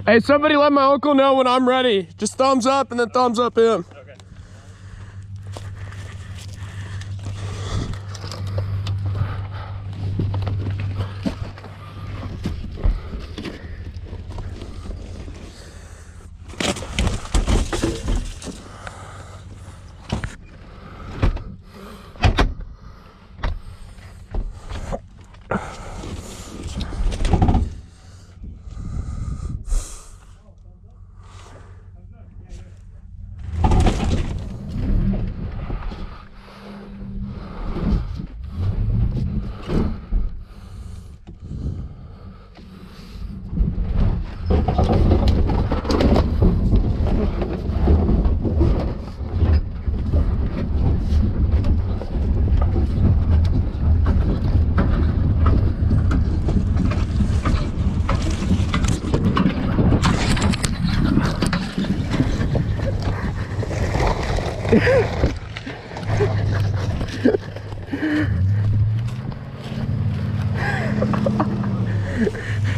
Hey, somebody let my uncle know when I'm ready. Just thumbs up and then thumbs up him. Okay.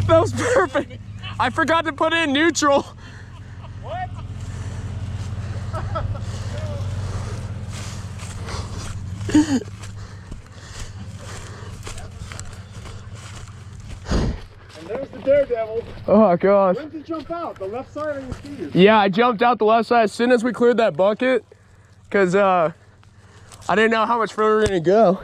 That was perfect. I forgot to put it in neutral. What? And there's the daredevil. Oh gosh. When did you jump out? The left side or your feet? Yeah, I jumped out the left side as soon as we cleared that bucket, cause I didn't know how much further we were gonna go.